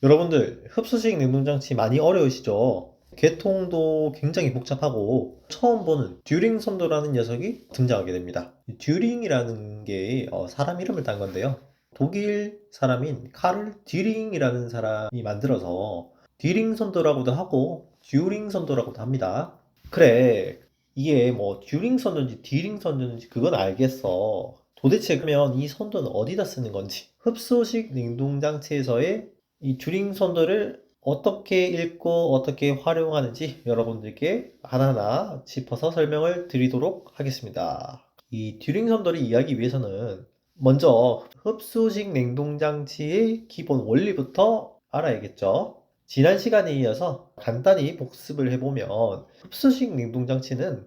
여러분들 흡수식 냉동장치 많이 어려우시죠? 개통도 굉장히 복잡하고 처음 보는 듀링 선도라는 녀석이 등장하게 됩니다. 듀링이라는 게 사람 이름을 딴 건데요. 독일 사람인 카를 듀링이라는 사람이 만들어서 듀링 선도라고도 하고 듀링 선도라고도 합니다. 그래, 이게 뭐 듀링 선도인지 듀링 선도인지 그건 알겠어. 도대체 그러면 이 선도는 어디다 쓰는 건지, 흡수식 냉동장치에서의 이 듀링 선도를 어떻게 읽고 어떻게 활용하는지 여러분들께 하나하나 짚어서 설명을 드리도록 하겠습니다. 이 듀링 선도를 이해하기 위해서는 먼저 흡수식 냉동장치의 기본 원리부터 알아야겠죠. 지난 시간에 이어서 간단히 복습을 해보면 흡수식 냉동장치는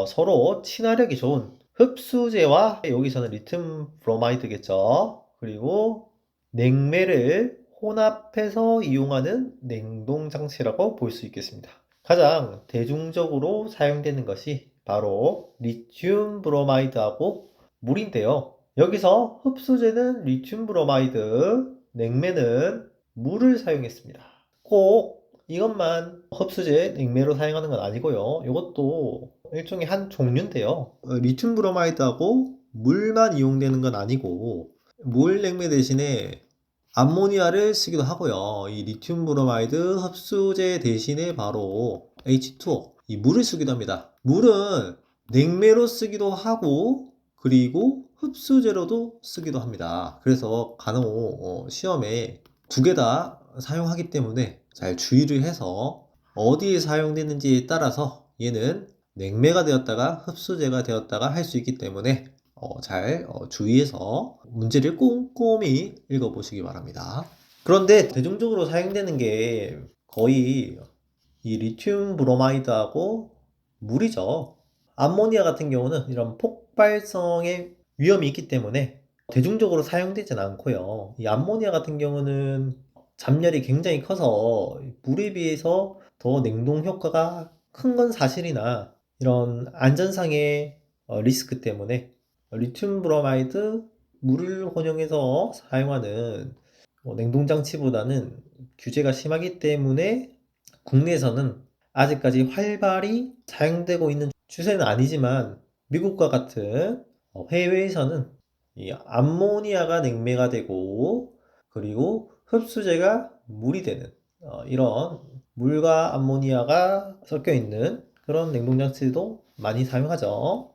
서로 친화력이 좋은 흡수제와, 여기서는 리튬 브로마이드겠죠. 그리고 냉매를 혼합해서 이용하는 냉동장치라고 볼 수 있겠습니다. 가장 대중적으로 사용되는 것이 바로 리튬 브로마이드하고 물인데요. 여기서 흡수제는 리튬 브로마이드, 냉매는 물을 사용했습니다. 꼭 이것만 흡수제 냉매로 사용하는 건 아니고요. 이것도 일종의 한 종류인데요. 리튬 브로마이드하고 물만 이용되는 건 아니고 물 냉매 대신에 암모니아를 쓰기도 하고요. 이 리튬 브로마이드 흡수제 대신에 바로 H2O, 이 물을 쓰기도 합니다. 물은 냉매로 쓰기도 하고 그리고 흡수제로도 쓰기도 합니다. 그래서 간혹 시험에 두 개 다 사용하기 때문에 잘 주의를 해서 어디에 사용되는지에 따라서 얘는 냉매가 되었다가 흡수제가 되었다가 할 수 있기 때문에 잘 주의해서 문제를 꼼꼼히 읽어보시기 바랍니다. 그런데 대중적으로 사용되는 게 거의 이 리튬 브로마이드하고 물이죠. 암모니아 같은 경우는 이런 폭발성의 위험이 있기 때문에 대중적으로 사용되진 않고요. 이 암모니아 같은 경우는 잠열이 굉장히 커서 물에 비해서 더 냉동 효과가 큰 건 사실이나 이런 안전상의 리스크 때문에 리튬 브로마이드 물을 혼용해서 사용하는 냉동장치보다는 규제가 심하기 때문에 국내에서는 아직까지 활발히 사용되고 있는 추세는 아니지만 미국과 같은 해외에서는 이 암모니아가 냉매가 되고 그리고 흡수제가 물이 되는 이런 물과 암모니아가 섞여 있는 그런 냉동장치도 많이 사용하죠.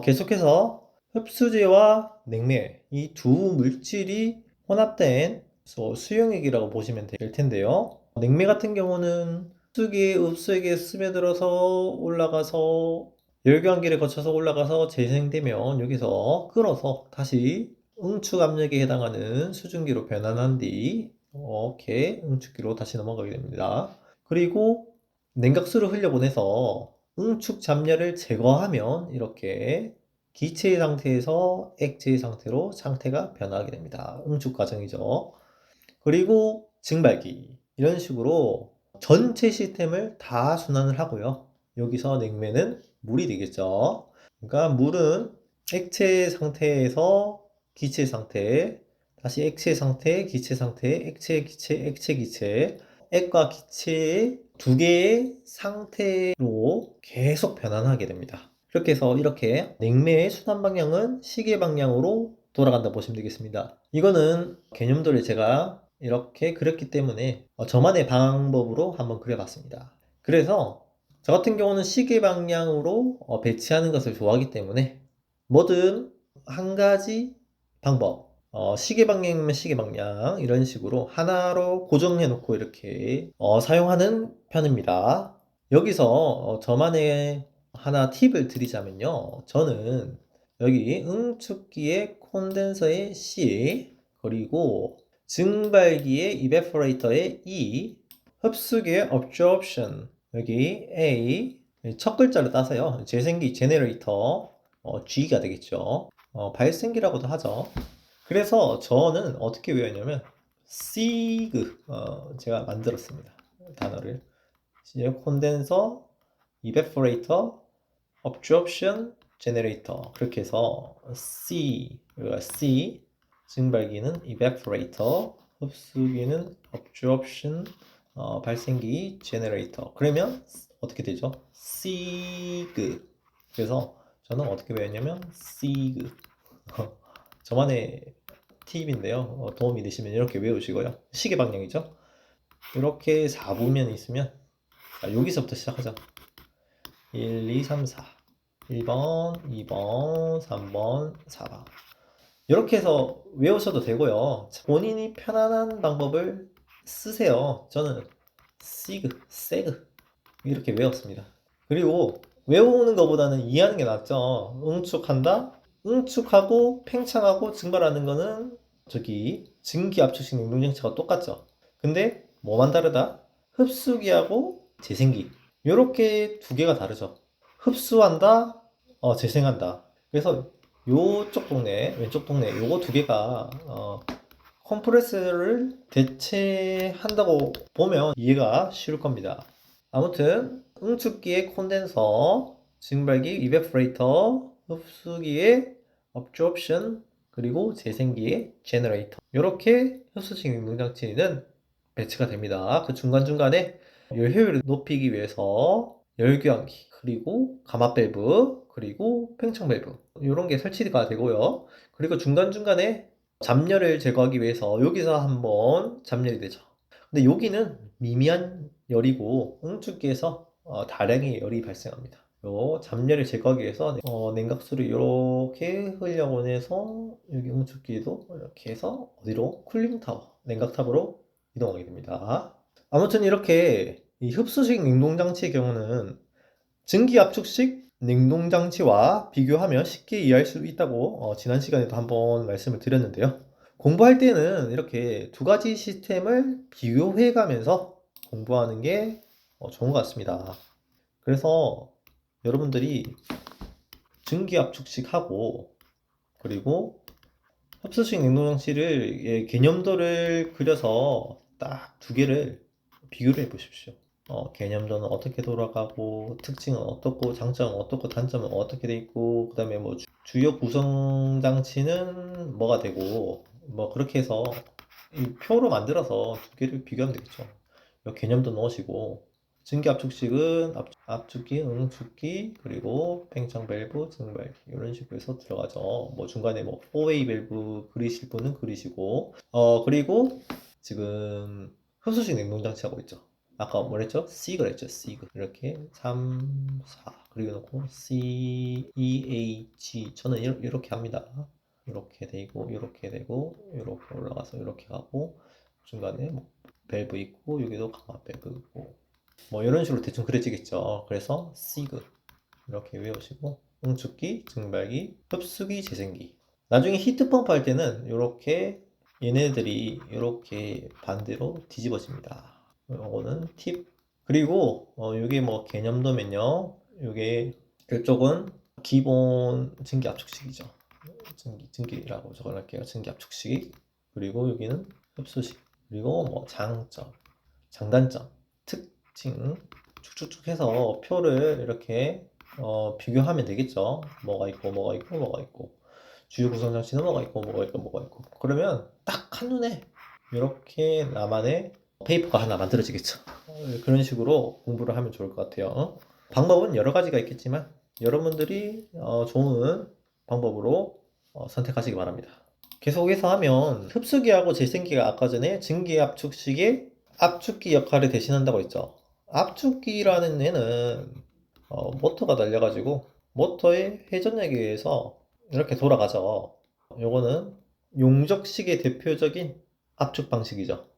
계속해서 흡수제와 냉매, 이 두 물질이 혼합된 수용액이라고 보시면 될 텐데요. 냉매 같은 경우는 흡수기에 흡수액에 스며들어서 올라가서 열교환기를 거쳐서 올라가서 재생되면 여기서 끓어서 다시 응축 압력에 해당하는 수증기로 변환한 뒤 이렇게 응축기로 다시 넘어가게 됩니다. 그리고 냉각수를 흘려보내서 응축 잡열을 제거하면 이렇게 기체의 상태에서 액체의 상태로 상태가 변하게 됩니다. 응축 과정이죠. 그리고 증발기, 이런 식으로 전체 시스템을 다 순환을 하고요. 여기서 냉매는 물이 되겠죠. 그러니까 물은 액체 상태에서 기체 상태, 다시 액체 상태, 기체 상태, 액체, 기체, 액체, 기체, 액과 기체의 두 개의 상태로 계속 변환하게 됩니다. 그렇게 해서 이렇게 냉매의 순환 방향은 시계 방향으로 돌아간다 보시면 되겠습니다. 이거는 개념들을 제가 이렇게 그렸기 때문에 저만의 방법으로 한번 그려봤습니다. 그래서 저 같은 경우는 시계 방향으로 배치하는 것을 좋아하기 때문에 뭐든 한 가지 방법, 시계 방향이면 시계 방향 이런 식으로 하나로 고정해 놓고 이렇게 사용하는 편입니다. 여기서 저만의 하나 팁을 드리자면요. 저는 여기 응축기의 콘덴서의 C, 그리고 증발기의 evaporator의 E, 흡수기의 absorption 여기 A, 첫 글자를 따서요. 재생기 generator G가 되겠죠. 발생기라고도 하죠. 그래서 저는 어떻게 외웠냐면 SIG 제가 만들었습니다. 단어를 콘덴서, evaporator, absorption, generator 그렇게 해서 C, 증발기는 evaporator, 흡수기는 absorption, 발생기 generator. 그러면 어떻게 되죠? sig. 그래서 저는 어떻게 배웠냐면 sig. 저만의 팁인데요. 도움이 되시면 이렇게 외우시고요. 시계 방향이죠. 이렇게 4분면이 있으면 여기서부터 시작하자. 1, 2, 3, 4. 1번, 2번, 3번, 4번. 이렇게 해서 외우셔도 되고요. 본인이 편안한 방법을 쓰세요. 저는 시그, 세그 이렇게 외웠습니다. 그리고 외우는 것보다는 이해하는 게 낫죠. 응축한다? 응축하고 팽창하고 증발하는 거는 저기 증기압축식 냉동장치가 똑같죠. 근데 뭐만 다르다? 흡수기하고 재생기 이렇게 두 개가 다르죠. 흡수한다, 재생한다. 그래서 요쪽 동네, 왼쪽 동네 요거 두 개가 컴프레서를 대체한다고 보면 이해가 쉬울 겁니다. 아무튼 응축기의 콘덴서, 증발기 이베포레이터, 흡수기의 absorption, 그리고 재생기의 generator. 이렇게 흡수식 냉동장치는 배치가 됩니다. 그 중간중간에 열 효율을 높이기 위해서 열교환기, 그리고 가마 밸브, 그리고 팽창 밸브 이런 게 설치가 되고요. 그리고 중간중간에 잡열을 제거하기 위해서 여기서 한번 잡열이 되죠. 근데 여기는 미미한 열이고 응축기에서 다량의 열이 발생합니다. 요 잡열을 제거하기 위해서 냉각수를 이렇게 흘려보내서 여기 응축기도 이렇게 해서 어디로? 쿨링타워, 냉각탑으로 이동하게 됩니다. 아무튼 이렇게 이 흡수식 냉동장치의 경우는 증기압축식 냉동장치와 비교하면 쉽게 이해할 수 있다고 지난 시간에도 한번 말씀을 드렸는데요. 공부할 때는 이렇게 두 가지 시스템을 비교해 가면서 공부하는 게 좋은 것 같습니다. 그래서 여러분들이 증기압축식하고 그리고 흡수식 냉동장치를 개념도를 그려서 딱 두 개를 비교를 해 보십시오. 개념도는 어떻게 돌아가고 특징은 어떻고 장점은 어떻고 단점은 어떻게 돼 있고 그 다음에 뭐 주요 구성 장치는 뭐가 되고 뭐 그렇게 해서 이 표로 만들어서 두 개를 비교하면 되겠죠. 이 개념도 넣으시고 증기 압축식은 압축기, 응축기, 그리고 팽창 밸브, 증발기 이런 식으로 해서 들어가죠. 뭐 중간에 뭐 4웨이 밸브 그리실 분은 그리시고 그리고 지금 흡수식 냉동장치 하고 있죠. 아까 뭐랬죠? C가 했죠. C가 이렇게 3, 4 그리고 놓고 C, E, H 저는 이렇게 합니다. 이렇게 되고 이렇게 되고 이렇게 올라가서 이렇게 가고 중간에 뭐 밸브 있고 여기도 가마 밸브 있고 뭐 이런 식으로 대충 그려지겠죠. 그래서 시그 이렇게 외우시고 응축기, 증발기, 흡수기, 재생기. 나중에 히트 펌프 할 때는 이렇게 얘네들이 이렇게 반대로 뒤집어집니다. 요거는 팁. 그리고 이게 뭐 개념도면요. 이게 이쪽은 기본 증기 압축식이죠. 증기라고 적어놓을게요. 증기 압축식. 그리고 여기는 흡수식. 그리고 뭐 장점, 장단점, 특징 쭉쭉쭉 해서 표를 이렇게 비교하면 되겠죠. 뭐가 있고 뭐가 있고 뭐가 있고 주요 구성 장치는 뭐가 있고 뭐가 있고 뭐가 있고 그러면 딱 한눈에 이렇게 나만의 페이퍼가 하나 만들어지겠죠. 그런 식으로 공부를 하면 좋을 것 같아요. 방법은 여러 가지가 있겠지만 여러분들이 좋은 방법으로 선택하시기 바랍니다. 계속해서 하면 흡수기하고 재생기가 아까 전에 증기압축식의 압축기 역할을 대신한다고 했죠. 압축기라는 애는 모터가 달려가지고 모터의 회전력에 의해서 이렇게 돌아가죠. 요거는 용접식의 대표적인 압축 방식이죠.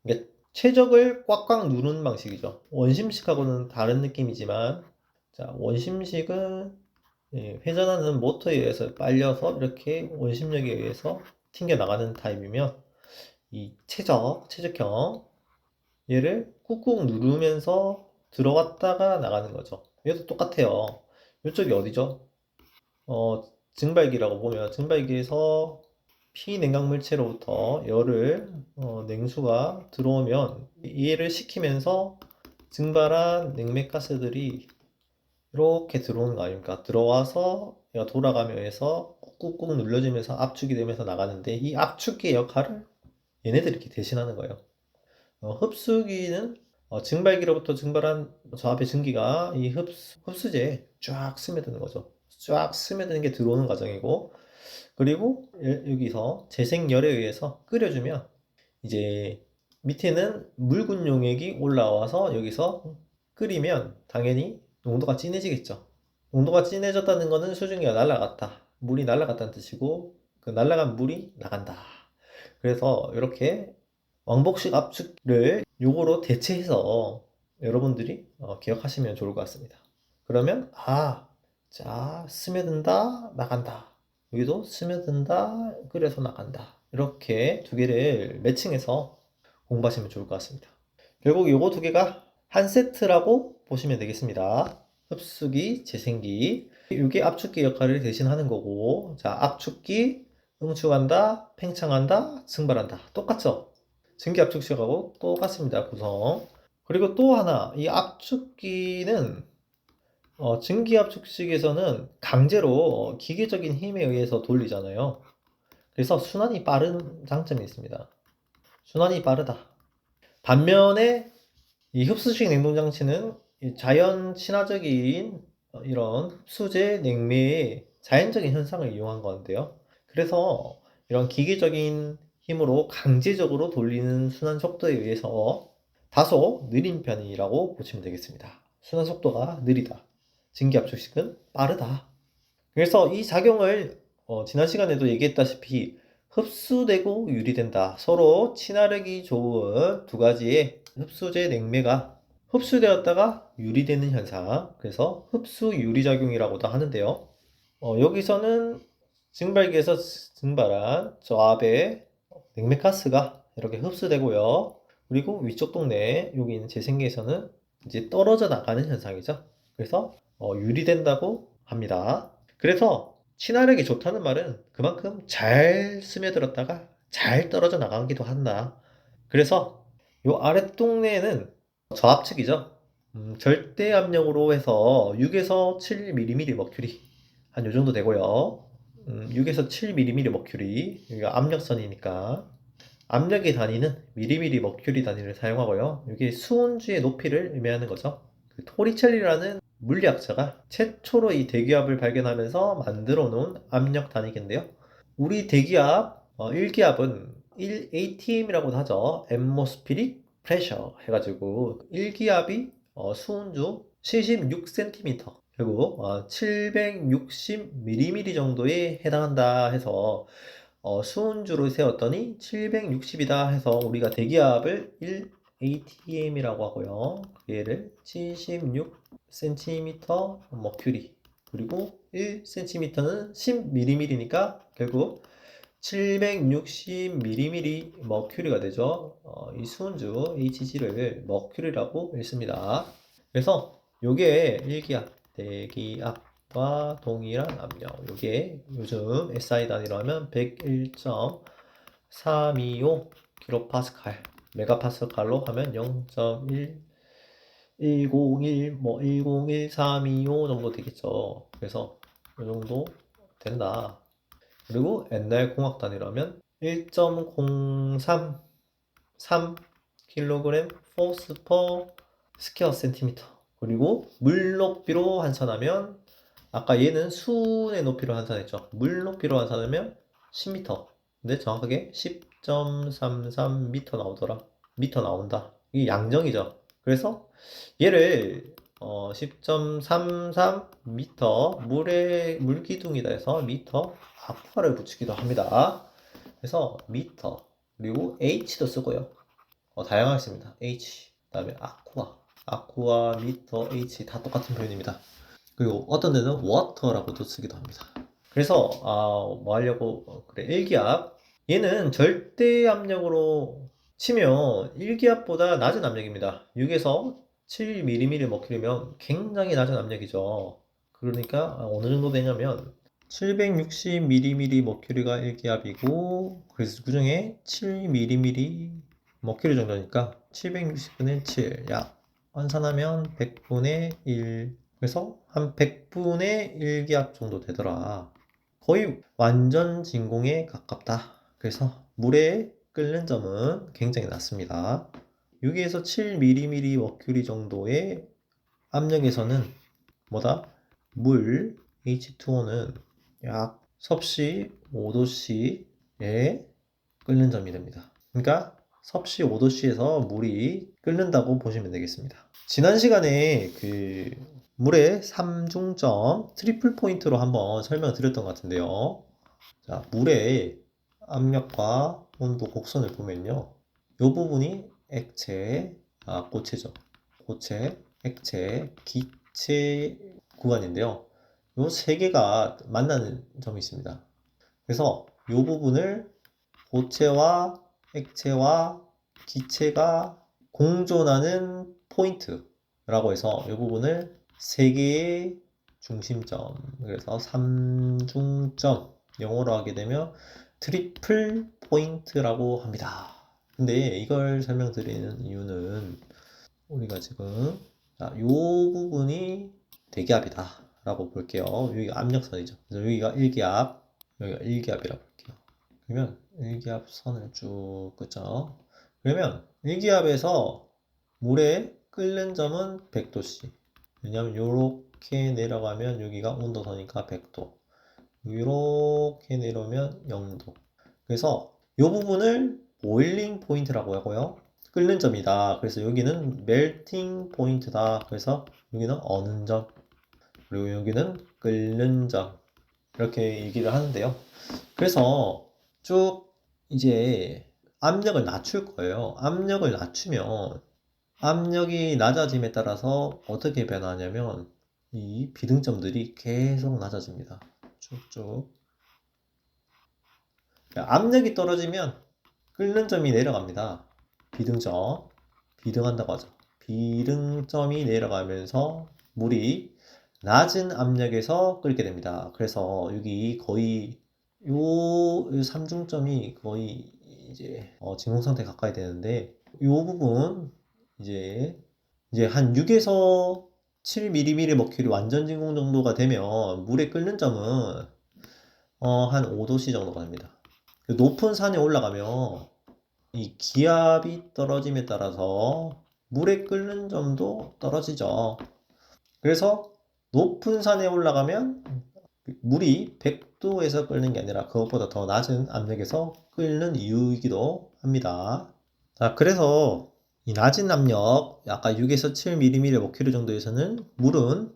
이게 최적을 꽉꽉 누르는 방식이죠. 원심식하고는 다른 느낌이지만 자, 원심식은 회전하는 모터에 의해서 빨려서 이렇게 원심력에 의해서 튕겨 나가는 타입이면 이 최적형 얘를 꾹꾹 누르면서 들어갔다가 나가는 거죠. 얘도 똑같아요. 이쪽이 어디죠? 증발기라고 보면 증발기에서 피냉각물체로부터 열을 냉수가 들어오면 이해를 시키면서 증발한 냉맥가스들이 이렇게 들어오는 거 아닙니까? 들어와서 얘가 돌아가면서 꾹꾹 눌러지면서 압축이 되면서 나가는데 이 압축기의 역할을 얘네들이 이렇게 대신하는 거예요. 흡수기는 증발기로부터 증발한 저 앞에 증기가 이 흡수제에 쫙 스며드는 거죠. 쫙 스며드는 게 들어오는 과정이고, 그리고 여기서 재생열에 의해서 끓여주면 이제 밑에는 묽은 용액이 올라와서 여기서 끓이면 당연히 농도가 진해지겠죠. 농도가 진해졌다는 것은 수증기가 날아갔다. 물이 날아갔다는 뜻이고, 그 날아간 물이 나간다. 그래서 이렇게 왕복식 압축을 요거로 대체해서 여러분들이 기억하시면 좋을 것 같습니다. 그러면 자, 스며든다, 나간다. 여기도 스며든다, 끓여서 나간다. 이렇게 두 개를 매칭해서 공부하시면 좋을 것 같습니다. 결국 요거 두 개가 한 세트라고 보시면 되겠습니다. 흡수기, 재생기. 이게 압축기 역할을 대신하는 거고, 자, 압축기, 응축한다, 팽창한다, 증발한다. 똑같죠? 증기 압축식하고 똑같습니다. 구성. 그리고 또 하나, 이 압축기는 증기 압축식에서는 강제로 기계적인 힘에 의해서 돌리잖아요. 그래서 순환이 빠른 장점이 있습니다. 순환이 빠르다. 반면에 이 흡수식 냉동장치는 자연 친화적인 이런 흡수제 냉매의 자연적인 현상을 이용한 건데요. 그래서 이런 기계적인 힘으로 강제적으로 돌리는 순환 속도에 의해서 다소 느린 편이라고 보시면 되겠습니다. 순환 속도가 느리다. 증기압축식은 빠르다. 그래서 이 작용을 지난 시간에도 얘기했다시피 흡수되고 유리된다. 서로 친화력이 좋은 두 가지의 흡수제 냉매가 흡수되었다가 유리되는 현상. 그래서 흡수 유리작용이라고도 하는데요. 여기서는 증발기에서 증발한 저 앞에 냉매가스가 이렇게 흡수되고요. 그리고 위쪽 동네 여기 있는 재생기에서는 이제 떨어져 나가는 현상이죠. 그래서 유리된다고 합니다. 그래서 친화력이 좋다는 말은 그만큼 잘 스며들었다가 잘 떨어져 나가기도 한다. 그래서 요 아랫 동네에는 저압측이죠. 절대 압력으로 해서 6에서 7mm 머큐리 한 요 정도 되고요. 6에서 7mm 머큐리 여기가 압력선이니까 압력의 단위는 미리미리 머큐리 단위를 사용하고요. 이게 수은주의 높이를 의미하는 거죠. 그 토리첼리라는 물리학자가 최초로 이 대기압을 발견하면서 만들어 놓은 압력 단위인데요. 우리 대기압 1기압은 1atm이라고도 하죠. atmospheric pressure 해가지고 1기압이 수은주 76cm 그리고 760mm 정도에 해당한다 해서 수은주를 세웠더니 760이다 해서 우리가 대기압을 1atm이라고 하고요. 얘를 76cm 머큐리 그리고 1cm는 10mm니까 결국 760mm 머큐리가 되죠. 이 수은주 HG를 머큐리라고 읽습니다. 그래서 요게 1기압, 대기압과 동일한 압력. 요게 요즘 SI 단위로 하면 101.325 kPa, 메가파스칼로 하면 0.1 101, 101325 정도 되겠죠. 그래서 이 정도 된다. 그리고 옛날 공학 단위라면 1.033 kg force per square centimeter. 그리고 물 높이로 환산하면 아까 얘는 수의 높이로 환산했죠. 물 높이로 환산하면 10m. 근데 정확하게 10.33m 나오더라. 미터 나온다. 이게 양정이죠. 그래서 얘를 10.33m 물기둥이다 해서 미터 아쿠아를 붙이기도 합니다. 그래서 미터 그리고 H도 쓰고요. 다양하겠습니다. H 그다음에 아쿠아 미터 H 다 똑같은 표현입니다. 그리고 어떤 데는 워터라고도 쓰기도 합니다. 그래서 뭐 하려고 그래 1기압 얘는 절대 압력으로 치면 1기압보다 낮은 압력입니다. 6에서 7mm 머큐리면 굉장히 낮은 압력이죠. 그러니까 어느 정도 되냐면 760mm 머큐리가 1기압이고 그래서 그 중에 7mm 머큐리 정도니까 760분의 7 약 환산하면 100분의 1 그래서 한 100분의 1기압 정도 되더라. 거의 완전 진공에 가깝다. 그래서 물에 끓는 점은 굉장히 낮습니다. 6에서 7mm 머큐리 정도의 압력에서는 물 H2O는 약 섭씨 5도씨의 끓는 점이 됩니다. 그러니까 섭씨 5도씨에서 물이 끓는다고 보시면 되겠습니다. 지난 시간에 그 물의 3중점 트리플 포인트로 한번 설명드렸던 것 같은데요. 자, 물의 압력과 온도 곡선을 보면요. 이 부분이 액체, 고체죠. 고체, 액체, 기체 구간인데요. 이 세 개가 만나는 점이 있습니다. 그래서 이 부분을 고체와 액체와 기체가 공존하는 포인트라고 해서 이 부분을 세 개의 중심점, 그래서 3중점, 영어로 하게 되면 트리플 포인트라고 합니다. 근데 이걸 설명드리는 이유는 우리가 지금 이 부분이 대기압이다 라고 볼게요. 여기가 압력선이죠. 그래서 여기가 1기압, 여기가 1기압이라고 볼게요. 그러면 1기압 선을 쭉 끄죠. 그러면 1기압에서 물의 끓는 점은 100도씨. 왜냐면 이렇게 내려가면 여기가 온도선이니까 100도. 이렇게 내려오면 0도. 그래서 이 부분을 보일링 포인트라고 하고요. 끓는 점이다. 그래서 여기는 멜팅 포인트다. 그래서 여기는 어는 점. 그리고 여기는 끓는 점. 이렇게 얘기를 하는데요. 그래서 쭉 이제 압력을 낮출 거예요. 압력을 낮추면 압력이 낮아짐에 따라서 어떻게 변하냐면 이 비등점들이 계속 낮아집니다. 쭉쭉. 압력이 떨어지면 끓는 점이 내려갑니다. 비등점. 비등한다고 하죠. 비등점이 내려가면서 물이 낮은 압력에서 끓게 됩니다. 그래서 여기 거의 요 3중점이 거의 이제 진공 상태 가까이 되는데 요 부분 이제 한 6에서 7mm 머큐리 완전 진공 정도가 되면 물의 끓는 점은 한 5도씨 정도가 됩니다. 높은 산에 올라가면 이 기압이 떨어짐에 따라서 물의 끓는 점도 떨어지죠. 그래서 높은 산에 올라가면 물이 100도에서 끓는 게 아니라 그것보다 더 낮은 압력에서 끓는 이유이기도 합니다. 자, 그래서 이 낮은 압력, 아까 6에서 7mm 머큐리 정도에서는 물은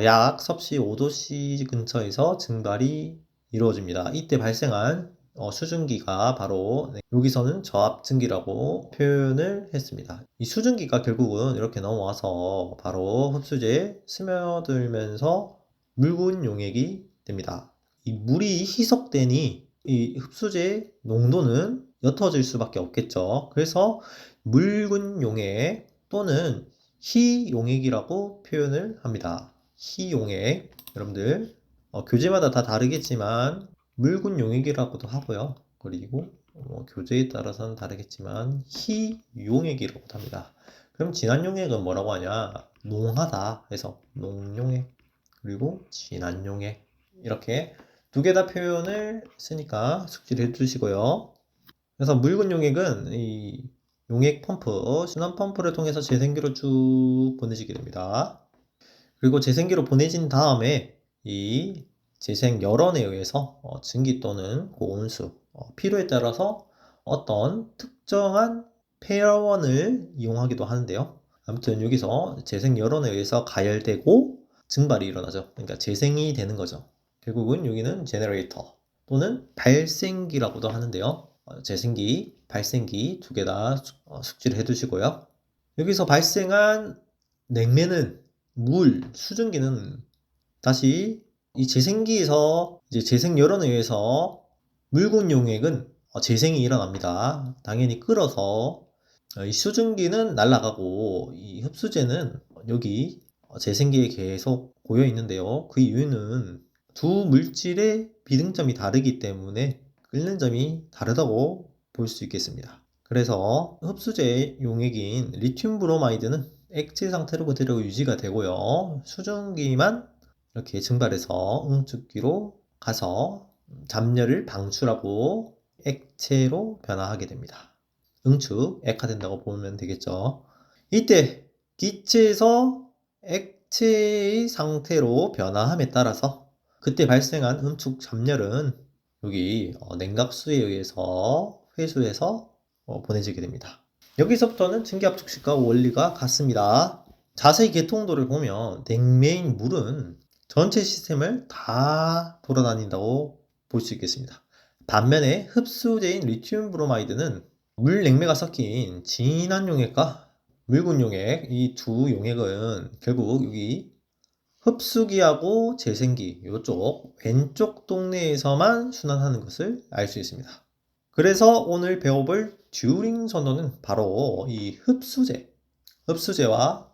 약 섭씨 5도씨 근처에서 증발이 이루어집니다. 이때 발생한 수증기가 바로 여기서는 저압증기라고 표현을 했습니다. 이 수증기가 결국은 이렇게 넘어와서 바로 흡수제에 스며들면서 묽은 용액이 됩니다. 이 물이 희석되니 이 흡수제의 농도는 옅어질 수밖에 없겠죠. 그래서 묽은 용액 또는 희용액이라고 표현을 합니다. 희용액, 여러분들 교재마다 다 다르겠지만 묽은 용액이라고도 하고요. 그리고 교재에 따라서는 다르겠지만 희용액이라고도 합니다. 그럼 진한 용액은 뭐라고 하냐? 농하다 해서 농용액, 그리고 진한 용액, 이렇게 두 개 다 표현을 쓰니까 숙지를 해주시고요. 그래서 묽은 용액은 이 용액 펌프, 순환 펌프를 통해서 재생기로 쭉 보내지게 됩니다. 그리고 재생기로 보내진 다음에 이 재생 열원에 의해서 증기 또는 고온수, 필요에 따라서 어떤 특정한 폐열원을 이용하기도 하는데요. 아무튼 여기서 재생 열원에 의해서 가열되고 증발이 일어나죠. 그러니까 재생이 되는 거죠. 결국은 여기는 제너레이터 또는 발생기라고도 하는데요. 재생기, 발생기 두 개 다 숙지를 해두시고요. 여기서 발생한 냉매는 물, 수증기는 다시 이 재생기에서 이제 재생 열원에 의해서 묽은 용액은 재생이 일어납니다. 당연히 끓어서 이 수증기는 날아가고 이 흡수제는 여기 재생기에 계속 고여 있는데요. 그 이유는 두 물질의 비등점이 다르기 때문에 끓는 점이 다르다고 볼 수 있겠습니다. 그래서 흡수제의 용액인 리튬 브로마이드는 액체 상태로 그대로 유지가 되고요. 수증기만 이렇게 증발해서 응축기로 가서 잡열을 방출하고 액체로 변화하게 됩니다. 응축, 액화된다고 보면 되겠죠. 이때 기체에서 액체의 상태로 변화함에 따라서 그때 발생한 음축 잡열은 여기 냉각수에 의해서 회수해서 보내지게 됩니다. 여기서부터는 증기압축식과 원리가 같습니다. 자세히 계통도를 보면 냉매인 물은 전체 시스템을 다 돌아다닌다고 볼 수 있겠습니다. 반면에 흡수제인 리튬 브로마이드는 물 냉매가 섞인 진한 용액과 묽은 용액, 이 두 용액은 결국 여기 흡수기하고 재생기 이쪽 왼쪽 동네에서만 순환하는 것을 알 수 있습니다. 그래서 오늘 배워볼 듀링 선도는 바로 이 흡수제와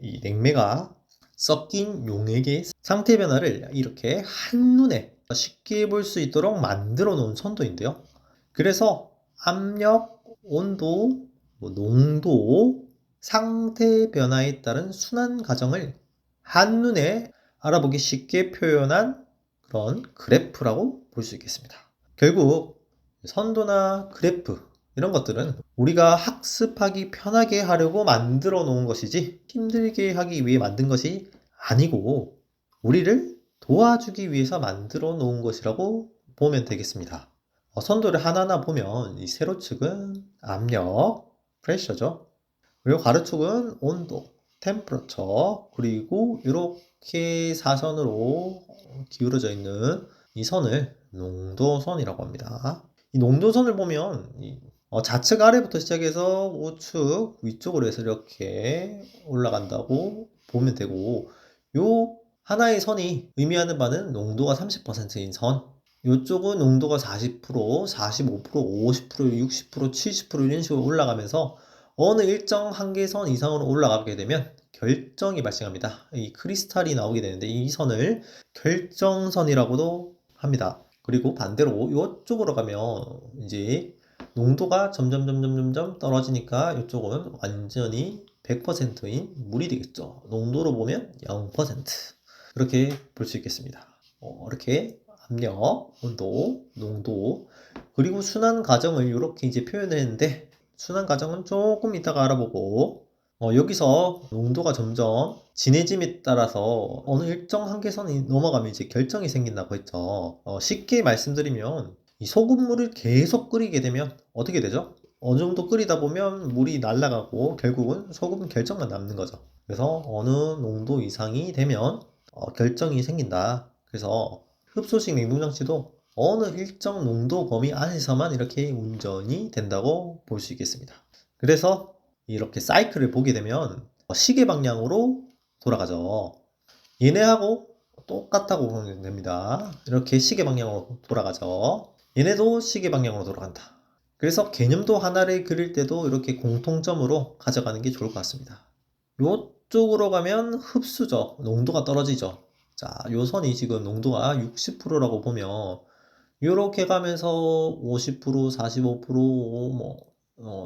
이 냉매가 섞인 용액의 상태 변화를 이렇게 한눈에 쉽게 볼 수 있도록 만들어 놓은 선도인데요. 그래서 압력, 온도, 농도, 상태 변화에 따른 순환 과정을 한눈에 알아보기 쉽게 표현한 그런 그래프라고 볼 수 있겠습니다. 결국 선도나 그래프 이런 것들은 우리가 학습하기 편하게 하려고 만들어 놓은 것이지 힘들게 하기 위해 만든 것이 아니고 우리를 도와주기 위해서 만들어 놓은 것이라고 보면 되겠습니다. 선도를 하나하나 보면 이 세로축은 압력, 프레셔죠. 그리고 가로축은 온도, 템퍼러처, 그리고 이렇게 사선으로 기울어져 있는 이 선을 농도선이라고 합니다. 이 농도선을 보면 좌측 아래부터 시작해서 우측 위쪽으로 해서 이렇게 올라간다고 보면 되고 요 하나의 선이 의미하는 바는 농도가 30%인 선, 이쪽은 농도가 40%, 45%, 50%, 60%, 70% 이런 식으로 올라가면서 어느 일정 한계선 이상으로 올라가게 되면 결정이 발생합니다. 이 크리스탈이 나오게 되는데 이 선을 결정선이라고도 합니다. 그리고 반대로 이쪽으로 가면 이제 농도가 점점 떨어지니까 이쪽은 완전히 100%인 물이 되겠죠. 농도로 보면 0%. 이렇게 볼 수 있겠습니다. 이렇게 압력, 온도, 농도, 그리고 순환 과정을 이렇게 이제 표현했는데 순환 과정은 조금 이따가 알아보고 여기서 농도가 점점 진해짐에 따라서 어느 일정 한계선이 넘어가면 이제 결정이 생긴다고 했죠. 쉽게 말씀드리면 이 소금물을 계속 끓이게 되면 어떻게 되죠? 어느 정도 끓이다 보면 물이 날아가고 결국은 소금 결정만 남는 거죠. 그래서 어느 농도 이상이 되면 결정이 생긴다. 그래서 흡수식 냉동장치도 어느 일정 농도 범위 안에서만 이렇게 운전이 된다고 볼 수 있겠습니다. 그래서 이렇게 사이클을 보게 되면 시계 방향으로 돌아가죠. 얘네하고 똑같다고 보면 됩니다. 이렇게 시계 방향으로 돌아가죠. 얘네도 시계 방향으로 돌아간다. 그래서 개념도 하나를 그릴 때도 이렇게 공통점으로 가져가는 게 좋을 것 같습니다. 요쪽으로 가면 흡수죠. 농도가 떨어지죠. 자, 요 선이 지금 농도가 60%라고 보면 요렇게 가면서 50%, 45%, 뭐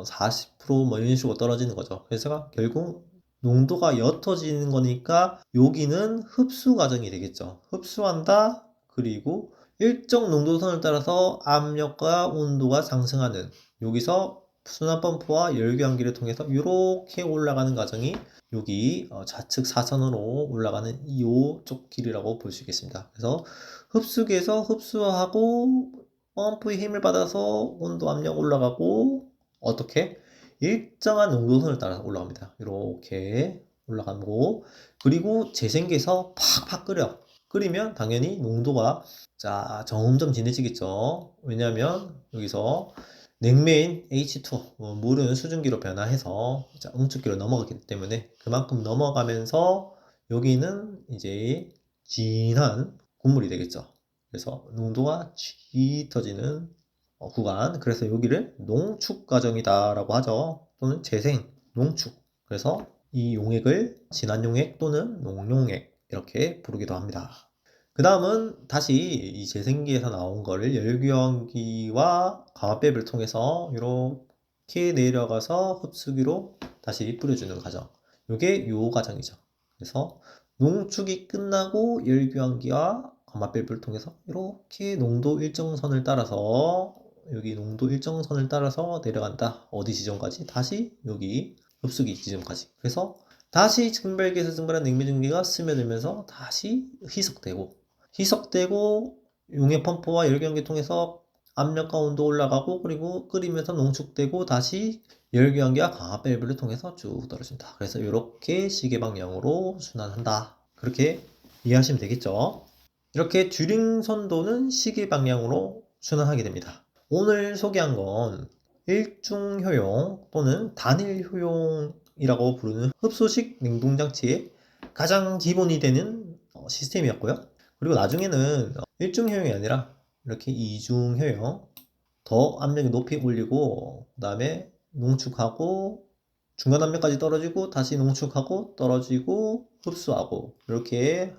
40% 이런 식으로 떨어지는 거죠. 그래서 결국 농도가 옅어지는 거니까 여기는 흡수 과정이 되겠죠. 흡수한다. 그리고 일정 농도선을 따라서 압력과 온도가 상승하는 여기서 순환 펌프와 열교환기를 통해서 이렇게 올라가는 과정이 여기 좌측 사선으로 올라가는 이쪽 길이라고 볼 수 있겠습니다. 그래서 흡수기에서 흡수하고 펌프의 힘을 받아서 온도 압력 올라가고 어떻게 일정한 농도선을 따라서 올라갑니다. 이렇게 올라가고 그리고 재생기에서 팍팍 끓이면 당연히 농도가 자 점점 진해지겠죠. 왜냐하면 여기서 냉매인 H2 물은 수증기로 변화해서 응축기로 넘어가기 때문에 그만큼 넘어가면서 여기는 이제 진한 국물이 되겠죠. 그래서 농도가 짙어지는 구간, 그래서 여기를 농축 과정이다 라고 하죠. 또는 재생, 농축. 그래서 이 용액을 진한 용액 또는 농용액 이렇게 부르기도 합니다. 그 다음은 다시 이 재생기에서 나온 거를 열교환기와 가압배를 통해서 이렇게 내려가서 흡수기로 다시 뿌려주는 과정. 이게 요 과정이죠. 그래서 농축이 끝나고 열교환기와 가압배를 통해서 이렇게 농도 일정선을 따라서 여기 농도 일정선을 따라서 내려간다. 어디 지점까지? 다시 여기 흡수기 지점까지. 그래서 다시 증발기에서 증발한 냉매증기가 스며들면서 다시 희석되고 용해 펌프와 열교환기 통해서 압력과 온도 올라가고 그리고 끓이면서 농축되고 다시 열교환기와 강압 밸브를 통해서 쭉 떨어진다. 그래서 이렇게 시계 방향으로 순환한다. 그렇게 이해하시면 되겠죠. 이렇게 듀링 선도는 시계 방향으로 순환하게 됩니다. 오늘 소개한 건 일중 효용 또는 단일 효용이라고 부르는 흡수식 냉동장치의 가장 기본이 되는 시스템이었고요. 그리고 나중에는 일중 효용이 아니라 이렇게 이중 효용, 더 압력이 높이 올리고 그 다음에 농축하고 중간 압력까지 떨어지고 다시 농축하고 떨어지고 흡수하고 이렇게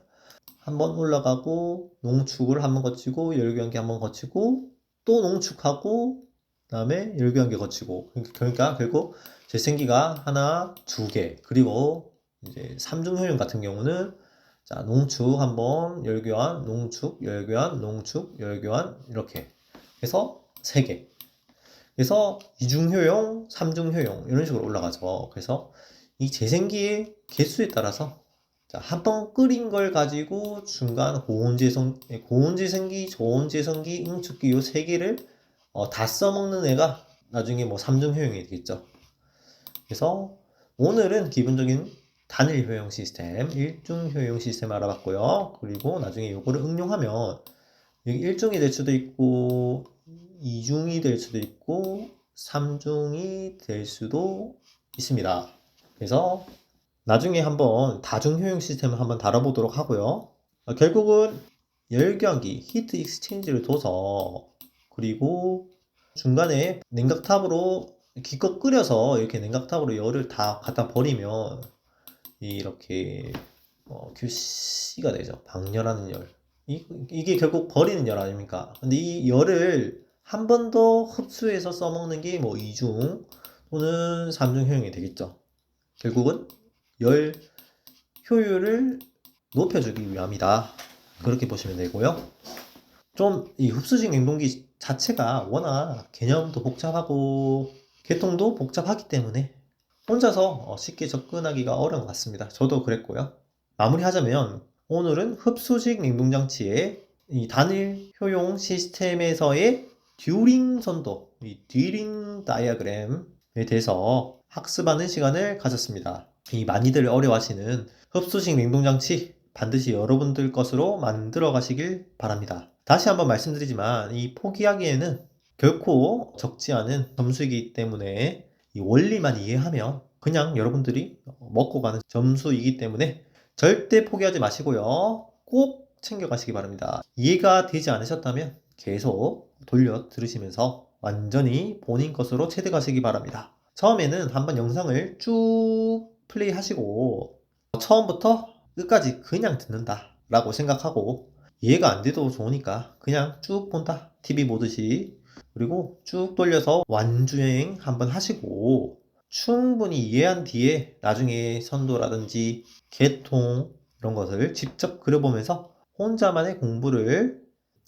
한번 올라가고 농축을 한번 거치고 열교환기 한번 거치고 또 농축하고 그 다음에 열교환기 거치고 그러니까 결국 재생기가 하나, 두 개 그리고 이제 삼중 효용 같은 경우는 자 농축 한번 열교환, 농축, 열교환, 농축, 열교환 이렇게 해서 세 개. 그래서 이중 효용, 삼중 효용 이런 식으로 올라가죠. 그래서 이 재생기의 개수에 따라서 한 번 끓인 걸 가지고 중간 고온재생기, 저온재생기, 응축기 이 세 개를 다 써먹는 애가 나중에 뭐 삼중 효용이 되겠죠. 그래서 오늘은 기본적인 단일 효용 시스템, 일중 효용 시스템 알아봤고요. 그리고 나중에 이거를 응용하면 여기 일중이 될 수도 있고 2중이 될 수도 있고 3중이 될 수도 있습니다. 그래서 나중에 한번 다중효용 시스템을 한번 다뤄보도록 하고요. 결국은 열교환기, 히트 익스체인지를 둬서 그리고 중간에 냉각탑으로 기껏 끓여서 이렇게 냉각탑으로 열을 다 갖다 버리면 이렇게 QC가 되죠. 방열하는 열. 이게 결국 버리는 열 아닙니까? 근데 이 열을 한 번 더 흡수해서 써먹는 게 뭐 2중 또는 3중 효용이 되겠죠. 결국은 열 효율을 높여주기 위함이다. 그렇게 보시면 되고요. 좀 이 흡수식 냉동기 자체가 워낙 개념도 복잡하고 개통도 복잡하기 때문에 혼자서 쉽게 접근하기가 어려운 것 같습니다. 저도 그랬고요. 마무리하자면 오늘은 흡수식 냉동장치의 이 단일 효용 시스템에서의 듀링 선도, 이 듀링 다이어그램에 대해서 학습하는 시간을 가졌습니다. 이 많이들 어려워하시는 흡수식 냉동장치 반드시 여러분들 것으로 만들어 가시길 바랍니다. 다시 한번 말씀드리지만 이 포기하기에는 결코 적지 않은 점수이기 때문에 이 원리만 이해하면 그냥 여러분들이 먹고 가는 점수이기 때문에 절대 포기하지 마시고요. 꼭 챙겨가시기 바랍니다. 이해가 되지 않으셨다면 계속 돌려 들으시면서 완전히 본인 것으로 체득하시기 바랍니다. 처음에는 한번 영상을 쭉 플레이 하시고 처음부터 끝까지 그냥 듣는다 라고 생각하고 이해가 안 돼도 좋으니까 그냥 쭉 본다 TV 보듯이 그리고 쭉 돌려서 완주행 한번 하시고 충분히 이해한 뒤에 나중에 선도라든지 개통 이런 것을 직접 그려보면서 혼자만의 공부를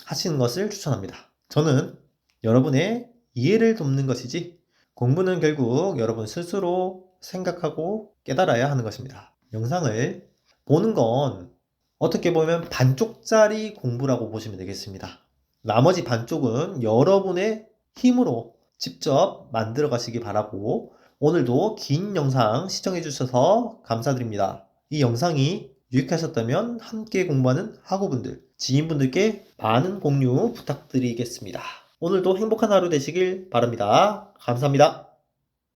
하시는 것을 추천합니다. 저는 여러분의 이해를 돕는 것이지 공부는 결국 여러분 스스로 생각하고 깨달아야 하는 것입니다. 영상을 보는 건 어떻게 보면 반쪽짜리 공부라고 보시면 되겠습니다. 나머지 반쪽은 여러분의 힘으로 직접 만들어 가시기 바라고 오늘도 긴 영상 시청해 주셔서 감사드립니다. 이 영상이 유익하셨다면 함께 공부하는 학우분들, 지인분들께 많은 공유 부탁드리겠습니다. 오늘도 행복한 하루 되시길 바랍니다. 감사합니다.